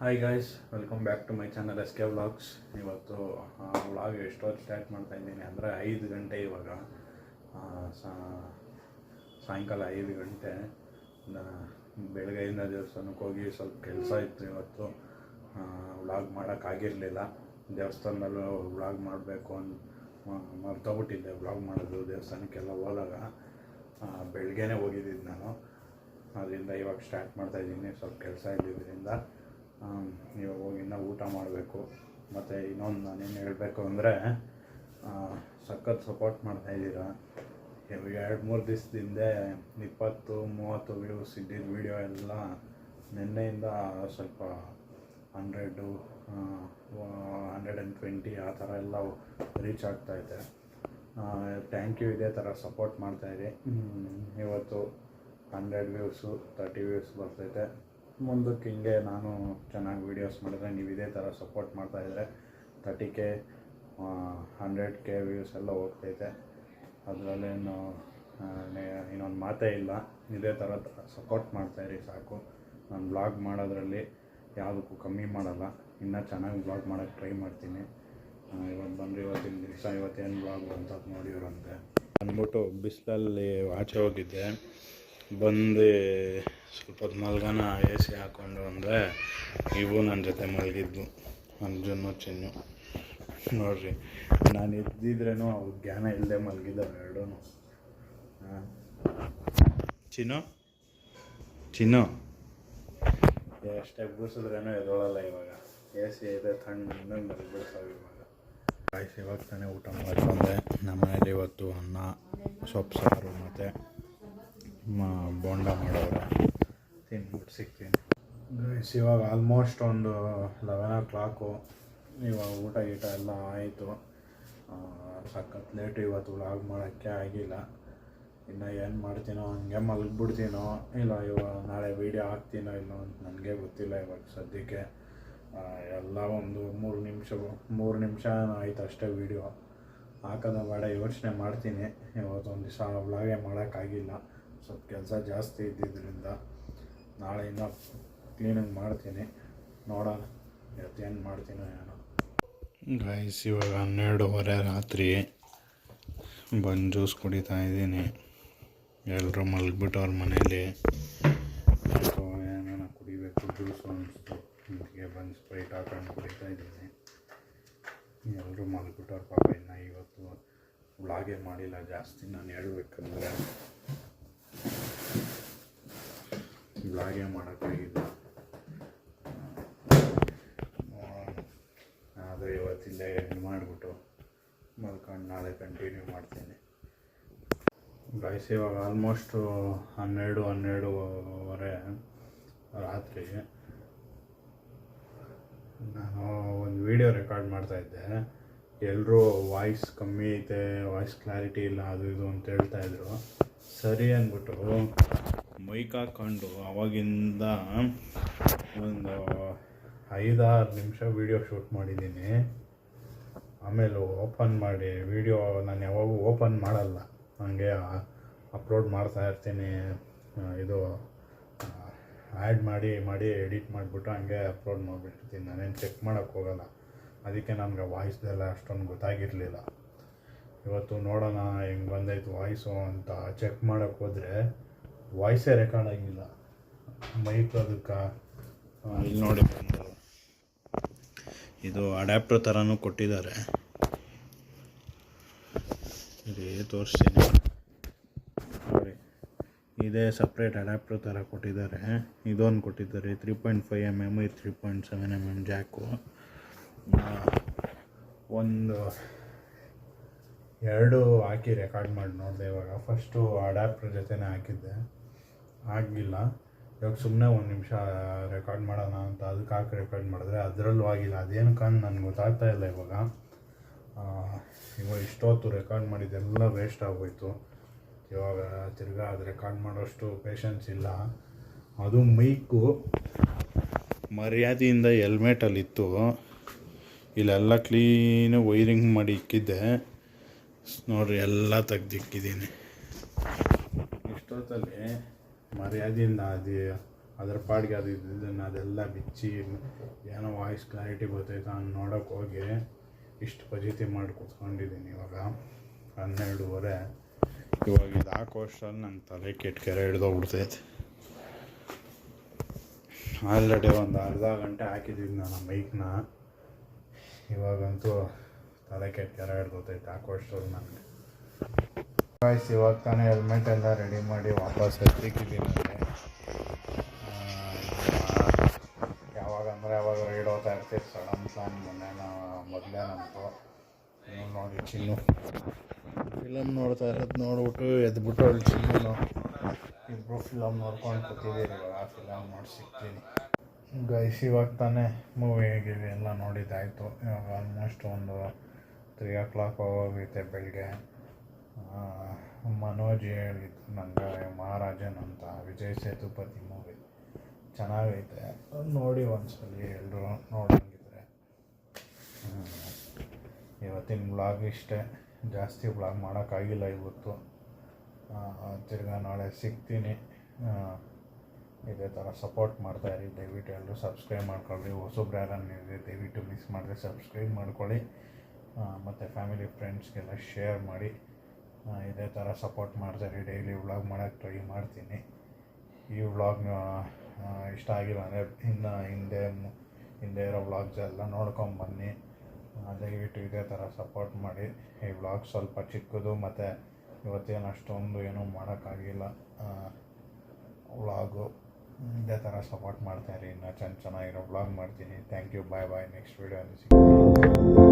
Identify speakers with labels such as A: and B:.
A: Hi guys, welcome back to my channel S K vlogs. ಇವತ್ತು vlog ಎಷ್ಟೊತ್ತು start ಮಾಡ್ತಾ ಇದ್ದೀನಿ ಅಂದರೆ 5 ಗಂಟೆ ಇವಾಗ. ಸಾಯಂಕಾಲ 5 ಗಂಟೆ. ಬೆಳಗ್ಗೆಯಿಂದ ದೇವಸ್ಥಾನಕ್ಕೆ ಹೋಗಿ ಸ್ವಲ್ಪ ಕೆಲಸ ಇತ್ತು ಇವತ್ತು. ವ್ಲಾಗ್ ಮಾಡೋಕ್ಕಾಗಿರಲಿಲ್ಲ. ದೇವಸ್ಥಾನದಲ್ಲೂ ವ್ಲಾಗ್ ಮಾಡಬೇಕು ಅಂತ ಮರ್ತೋಗ್ಬಿಟ್ಟಿದ್ದೆ. ವ್ಲಾಗ್ ಮಾಡೋದು ದೇವಸ್ಥಾನಕ್ಕೆಲ್ಲ ಹೋದಾಗ ಬೆಳಗ್ಗೆನೇ ಹೋಗಿದ್ದಿದ್ದು ನಾನು. ಅದರಿಂದ ಇವಾಗ ಸ್ಟಾರ್ಟ್ ಮಾಡ್ತಾಯಿದ್ದೀನಿ. ಸ್ವಲ್ಪ ಕೆಲಸ ಇದ್ದಿದ್ದರಿಂದ ಇವಾಗ ಹೋಗಿ ಇನ್ನೂ ಊಟ ಮಾಡಬೇಕು. ಮತ್ತು ಇನ್ನೊಂದು ನಾನೇನು ಹೇಳಬೇಕು ಅಂದರೆ, ಸಖತ್ ಸಪೋರ್ಟ್ ಮಾಡ್ತಾಯಿದ್ದೀರಾ. 2-3 ದಿವಸದಿಂದ 20-30 ವ್ಯೂಸ್ ಇದ್ದಿದ್ದು ವೀಡಿಯೋ ಎಲ್ಲ ನಿನ್ನೆಯಿಂದ ಸ್ವಲ್ಪ 100, 120 ಆ ಥರ ಎಲ್ಲ ರೀಚ್ ಆಗ್ತಾಯಿದೆ. Thank you. ಇದೇ ಥರ ಸಪೋರ್ಟ್ ಮಾಡ್ತಾಯಿರಿ. ಇವತ್ತು 100 ವ್ಯೂಸು, 30 ವ್ಯೂಸ್ ಬರ್ತೈತೆ. ಮುಂದಕ್ಕೆ ಹಿಂಗೆ ನಾನು ಚೆನ್ನಾಗಿ ವೀಡಿಯೋಸ್ ಮಾಡಿದ್ರೆ ನೀವು ಇದೇ ಥರ ಸಪೋರ್ಟ್ ಮಾಡ್ತಾಯಿದ್ರೆ 30K 100K ವ್ಯೂಸ್ ಎಲ್ಲ ಹೋಗ್ತೈತೆ. ಅದರಲ್ಲೇನು ಇನ್ನೊಂದು ಮಾತೇ ಇಲ್ಲ. ಇದೇ ಥರ ಸಪೋರ್ಟ್ ಮಾಡ್ತಾಯಿರಿ ಸಾಕು. ನಾನು ವ್ಲಾಗ್ ಮಾಡೋದ್ರಲ್ಲಿ ಯಾವುದಕ್ಕೂ ಕಮ್ಮಿ ಮಾಡಲ್ಲ. ಇನ್ನೂ ಚೆನ್ನಾಗಿ ವ್ಲಾಗ್ ಮಾಡೋಕ್ಕೆ ಟ್ರೈ ಮಾಡ್ತೀನಿ. ಇವತ್ತಿನ ದಿವಸ ಇವತ್ತೇನು ವ್ಲಾಗ್ ಅಂತ ನೋಡಿವ್ರಂತೆ ಅಂದ್ಬಿಟ್ಟು ಬಿಸಿಲಲ್ಲಿ ಆಚೆ ಹೋಗಿದ್ದೆ. ಬಂದು ಸ್ವಲ್ಪ ಹೊತ್ತು ಮಲ್ಗಾನ AC ಹಾಕ್ಕೊಂಡು ಅಂದರೆ ಇವು ನನ್ನ ಜೊತೆ ಮಲಗಿದ್ದು, ಅಂಜನ್ನು ಚಿನ್ನು. ನೋಡ್ರಿ, ನಾನು ಎದ್ದಿದ್ರೇನು ಅವು ಜ್ಞಾನ ಇಲ್ಲದೆ ಮಲಗಿದ್ದಾವೆ ಎರಡೂ. ಚಿನ್ನು ಎಷ್ಟೇ ಬೂಸಿದ್ರೇನೋ ಎದೊಳಲ್ಲ. ಇವಾಗ AC ಇದೆ, ತಣ್ಣಗೆ ಮಲಗಿಬಿಡ್ತಾವೆ ಇವಾಗ. ಇವಾಗ ತಾನೇ ಊಟ ಮಾಡ್ಕೊಂಡೆ. ನಮ್ಮ ಮನೇಲಿ ಇವತ್ತು ಅನ್ನ, ಸೊಪ್ಪು ಸಾರು ಮತ್ತು ಬೋಂಡ ಮಾಡೋರೆ. ತಿನ್ಬಿಟ್ಟು ಸಿಗ್ತೀನಿ ಗೈಸ್. ಇವಾಗ ಆಲ್ಮೋಸ್ಟ್ ಒಂದು 11 o'clock. ಇವಾಗ ಊಟ ಎಲ್ಲ ಆಯಿತು. ಸಖತ್ ಲೇಟು ಇವತ್ತು. ವ್ಲಾಗ್ ಮಾಡೋಕ್ಕೆ ಆಗಿಲ್ಲ. ಇನ್ನು ಏನು ಮಾಡ್ತೀನೋ, ಹಂಗೆ ಮಲಗಿಬಿಡ್ತೀನೋ ಇಲ್ಲ ಇವಾಗ ನಾಳೆ ವೀಡಿಯೋ ಹಾಕ್ತೀನೋ ಇಲ್ಲೋ ಅಂತ ನನಗೆ ಗೊತ್ತಿಲ್ಲ. ಇವಾಗ ಸದ್ಯಕ್ಕೆ ಎಲ್ಲ ಒಂದು 3 ನಿಮಿಷ ಆಯ್ತು ಅಷ್ಟೇ ವೀಡಿಯೋ ಹಾಕೋದ ಬೇಡ ಯೋಚನೆ ಮಾಡ್ತೀನಿ. ಇವತ್ತೊಂದು ದಿವಸ ವ್ಲಾಗೇ ಮಾಡೋಕ್ಕಾಗಿಲ್ಲ. ಸ್ವಲ್ಪ ಕೆಲಸ ಜಾಸ್ತಿ ಇದ್ದಿದ್ದರಿಂದ ನಾಳೆಯಿಂದ ಕ್ಲೀನಾಗಿ ಮಾಡ್ತೀನಿ. ನೋಡೋಣ ಇವತ್ತೇನು ಮಾಡ್ತೀನೋ ಏನೋ. ಗೈಸ್, ಇವಾಗ 12:30 ರಾತ್ರಿ. ಬಂದು ಜ್ಯೂಸ್ ಕುಡಿತಾ ಇದ್ದೀನಿ. ಎಲ್ಲರೂ ಮಲಗಿಬಿಟ್ಟವ್ರ ಮನೇಲಿ. ಏನಾನ ಕುಡಿಬೇಕು ಜ್ಯೂಸು ಅನಿಸ್ತು. ಹೀಗೆ ಬಂದು ಸ್ಪ್ರೈಟ್ ಹಾಕೊಂಡು ಕುಡಿತಾ ಇದ್ದೀನಿ. ಎಲ್ಲರೂ ಮಲಗಿಬಿಟ್ಟವ್ರ ಪಾಪ. ಇನ್ನು ಇವತ್ತು ವ್ಲಾಗೇ ಮಾಡಿಲ್ಲ ಜಾಸ್ತಿ. ನಾನು ಹೇಳ್ಬೇಕಂದ್ರೆ ವ್ಲಾಗೇ ಮಾಡೋಕ್ಕಾಗಿಲ್ಲ. ಆದರೆ ಇವತ್ತಿಲ್ಲೇ ಎಂಡ್ ಮಾಡಿಬಿಟ್ಟು ಮಲ್ಕೊಂಡು ನಾಳೆ ಕಂಟಿನ್ಯೂ ಮಾಡ್ತೀನಿ. ಗೈಸ್, ಇವಾಗ ಆಲ್ಮೋಸ್ಟು 12:30 ರಾತ್ರಿ. ನಾನು ಒಂದು ವೀಡಿಯೋ ರೆಕಾರ್ಡ್ ಮಾಡ್ತಾಯಿದ್ದೆ. ಎಲ್ಲರೂ ವಾಯ್ಸ್ ಕಮ್ಮಿ ಐತೆ, ವಾಯ್ಸ್ ಕ್ಲಾರಿಟಿ ಇಲ್ಲ, ಅದು ಇದು ಅಂತ ಹೇಳ್ತಾಯಿದ್ರು. ಸರಿ ಅಂದ್ಬಿಟ್ಟು ಮೈಕ್ ಹಾಕ್ಕೊಂಡು ಅವಾಗಿಂದ ಒಂದು 5-6 ನಿಮಿಷ ವೀಡಿಯೋ ಶೂಟ್ ಮಾಡಿದ್ದೀನಿ. ಆಮೇಲೆ ಓಪನ್ ಮಾಡಿ ವೀಡಿಯೋ ನಾನು ಯಾವಾಗೂ ಓಪನ್ ಮಾಡಲ್ಲ, ಹಾಗೆ ಅಪ್ಲೋಡ್ ಮಾಡ್ತಾ ಇರ್ತೀನಿ. ಇದು ಆ್ಯಡ್ ಮಾಡಿ ಎಡಿಟ್ ಮಾಡಿಬಿಟ್ಟು ಹಂಗೆ ಅಪ್ಲೋಡ್ ಮಾಡಿಬಿಟ್ಟಿರ್ತೀನಿ. ನಾನೇನು ಚೆಕ್ ಮಾಡೋಕ್ಕೆ ಹೋಗಲ್ಲ. ಅದಕ್ಕೆ ನನಗೆ ವಾಯ್ಸ್ದೆಲ್ಲ ಅಷ್ಟೊಂದು ಗೊತ್ತಾಗಿರಲಿಲ್ಲ. ಇವತ್ತು ನೋಡೋಣ ಹೆಂಗೆ ಬಂದೈತೆ ವಾಯ್ಸು ಅಂತ ಚೆಕ್ ಮಾಡೋಕ್ಕೆ ಹೋದರೆ ವಾಯ್ಸೇ ರೆಕಾರ್ಡ್ ಆಗಿಲ್ಲ. ಮೈಕ್ ಅದಕ್ಕೆ ಇಲ್ಲಿ ನೋಡಿ, ಇದು ಅಡ್ಯಾಪ್ಟರ್ ಥರನೂ ಕೊಟ್ಟಿದ್ದಾರೆ. ಇಲ್ಲಿ ತೋರಿಸ್ತೀನಿ ನೋಡಿ. ಇದೇ ಸಪ್ರೇಟ್ ಅಡ್ಯಾಪ್ಟರ್ ಥರ ಕೊಟ್ಟಿದ್ದಾರೆ. ಇದೊಂದು ಕೊಟ್ಟಿದ್ದಾರೆ 3.5mm, 3.7mm ಜಾಕು. ಒಂದು 2 ಹಾಕಿ ರೆಕಾರ್ಡ್ ಮಾಡಿ ನೋಡಿದೆ. ಇವಾಗ ಫಸ್ಟು ಅಡ್ಯಾಪ್ಟರ್ ಜೊತೆನೇ ಹಾಕಿದ್ದೆ, ಆಗಿಲ್ಲ. ಇವಾಗ ಸುಮ್ಮನೆ 1 ನಿಮಿಷ ರೆಕಾರ್ಡ್ ಮಾಡೋಣ ಅಂತ ಅದಕ್ಕೆ ಹಾಕಿ ರೆಕಾರ್ಡ್ ಮಾಡಿದ್ರೆ ಅದರಲ್ಲೂ ಆಗಿಲ್ಲ. ಅದೇನು ಕಾರಣ ನನಗೆ ಗೊತ್ತಾಗ್ತಾ ಇಲ್ಲ. ಇವಾಗ ಇಷ್ಟೊತ್ತು ರೆಕಾರ್ಡ್ ಮಾಡಿದ್ದೆಲ್ಲ ವೇಸ್ಟ್ ಆಗೋಯ್ತು. ಇವಾಗ ತಿರ್ಗಾ ಅದು ರೆಕಾರ್ಡ್ ಮಾಡೋಷ್ಟು ಪೇಷನ್ಸ್ ಇಲ್ಲ. ಅದು ಮೈಕು ಮರ್ಯಾದೆಯಿಂದ ಹೆಲ್ಮೆಟಲ್ಲಿತ್ತು. ಇಲ್ಲೆಲ್ಲ ಕ್ಲೀನು ವೈರಿಂಗ್ ಮಾಡಿ ಇಕ್ಕಿದ್ದೆ. ನೋಡಿರಿ, ಎಲ್ಲ ತೆಗ್ದಿಕ್ಕಿದ್ದೀನಿ. ಇಷ್ಟೊತ್ತಲ್ಲಿ ಮರ್ಯಾದೆಯಿಂದ ಅದು ಅದ್ರ ಪಾಡಿಗೆ ಅದು ಇದನ್ನು ಅದೆಲ್ಲ ಬಿಚ್ಚಿ ಏನೋ ವಾಯ್ಸ್ ಕ್ಲಾರಿಟಿ ಬರ್ತೈತೆ ಹಂಗೆ ನೋಡೋಕೆ ಹೋಗಿ ಇಷ್ಟು ಫಜೀತಿ ಮಾಡಿ ಕೂತ್ಕೊಂಡಿದ್ದೀನಿ ಇವಾಗ 12:30. ಇವಾಗ ಇದು ಹಾಕೋಷ್ಟರಲ್ಲಿ ನನ್ನ ತಲೆ ಕೆರೆ ಹಿಡ್ದೋಗ್ಬಿಡ್ತೈತೆ. ಆಲ್ರೆಡಿ ಒಂದು ಅರ್ಧ ಗಂಟೆ ಹಾಕಿದ್ದೀನಿ ನಾನು ಮೈಕ್ನ, ಇವಾಗಂತೂ ತಲೆ ಕೆರೆ ಹಿಡ್ದೋತೈತೆ ಹಾಕೋಷ್ಟರಲ್ಲಿ ನನಗೆ. ಇವಾಗ ತಾನೇ ಹೆಲ್ಮೆಟ್ ಎಲ್ಲ ರೆಡಿ ಮಾಡಿ ವಾಪಸ್ ಎತ್ತಿಕ್ಕಿದ್ದೀನಿ ನನಗೆ. ಯಾವಾಗ ರೈಡ್ ಹೋಗ್ತಾ ಇರ್ತೀವಿ ಸಡನ್ ಪ್ಲಾನ್. ಮೊದಲೇ ನಮ್ಮದು ನೋಡಿ ಚಿನ್ನು ಫಿಲಮ್ ನೋಡ್ತಾ ಇರೋದು ನೋಡ್ಬಿಟ್ಟು ಎದ್ಬಿಟ್ಟು ಅಲ್ಲಿ ಚಿನ್ನು ಇಬ್ಬರು ಫಿಲಮ್ ನೋಡ್ಕೊಂಡು ಕೂತಿದ್ದೀರಿ. ಇವಾಗ ಫಿಲಮ್ ನೋಡಿ ಸಿಗ್ತೀನಿ ಗೈಸ್. ಇವಾಗ ತಾನೇ ಮೂವಿ ಗಿವಿ ಎಲ್ಲ ನೋಡಿದ್ದಾಯಿತು. ಇವಾಗ ಆಲ್ಮೋಸ್ಟ್ ಒಂದು 3 o'clock ಹೋಗೈತೆ ಬೆಳಗ್ಗೆ. ಮನೋಜ್ ಹೇಳಿದ್ದು ನನಗೆ ಮಹಾರಾಜನ್ ಅಂತ ವಿಜಯ್ ಸೇತುಪತಿ ಮೂವಿ ಚೆನ್ನಾಗೈತೆ, ನೋಡಿ ಒಂದ್ಸಲಿ ಎಲ್ಲರೂ ನೋಡೋಂಗಿದ್ರೆ. ಇವತ್ತಿನ ವ್ಲಾಗ್ ಇಷ್ಟೇ, ಜಾಸ್ತಿ ವ್ಲಾಗ್ ಮಾಡೋಕ್ಕಾಗಿಲ್ಲ ಇವತ್ತು. ತಿರ್ಗಾ ನಾಳೆ ಸಿಗ್ತೀನಿ. ಇದೇ ಥರ ಸಪೋರ್ಟ್ ಮಾಡ್ತಾಯಿರಿ. ದಯವಿಟ್ಟು ಎಲ್ಲರೂ ಸಬ್ಸ್ಕ್ರೈಬ್ ಮಾಡ್ಕೊಳ್ಳಿ. ಹೊಸಬ್ರು ಯಾರನ್ನಿದೆ ದಯವಿಟ್ಟು ಮಿಸ್ ಮಾಡಿದ್ರೆ ಸಬ್ಸ್ಕ್ರೈಬ್ ಮಾಡ್ಕೊಳ್ಳಿ. ಮತ್ತು ಫ್ಯಾಮಿಲಿ ಫ್ರೆಂಡ್ಸ್ಗೆಲ್ಲ ಶೇರ್ ಮಾಡಿ. ಇದೇ ಥರ ಸಪೋರ್ಟ್ ಮಾಡ್ತಾಯಿರಿ. ಡೈಲಿ ವ್ಲಾಗ್ ಮಾಡೋಕ್ಕೆ ಟ್ರೈ ಮಾಡ್ತೀನಿ. ಈ ವ್ಲಾಗ್ ಇಷ್ಟ ಆಗಿಲ್ಲ ಅಂದರೆ ಹಿಂದೆ ಇರೋ ವ್ಲಾಗ್ಸ್ ಎಲ್ಲ ನೋಡ್ಕೊಂಬನ್ನಿ. ದಯವಿಟ್ಟು ಇದೇ ಥರ ಸಪೋರ್ಟ್ ಮಾಡಿ. ಈ ವ್ಲಾಗ್ ಸ್ವಲ್ಪ ಚಿಕ್ಕದು ಮತ್ತು ಇವತ್ತೇನು ಅಷ್ಟೊಂದು ಏನೂ ಮಾಡೋಕ್ಕಾಗಿಲ್ಲ ವ್ಲಾಗು. ಇದೇ ಥರ ಸಪೋರ್ಟ್ ಮಾಡ್ತಾಯಿರಿ. ಇನ್ನೂ ಚೆನ್ನಾಗಿರೋ ವ್ಲಾಗ್ ಮಾಡ್ತೀನಿ. Thank you. ಬಾಯ್. ನೆಕ್ಸ್ಟ್ ವೀಡಿಯೋದಲ್ಲಿ ಸಿಗ್ತೀನಿ.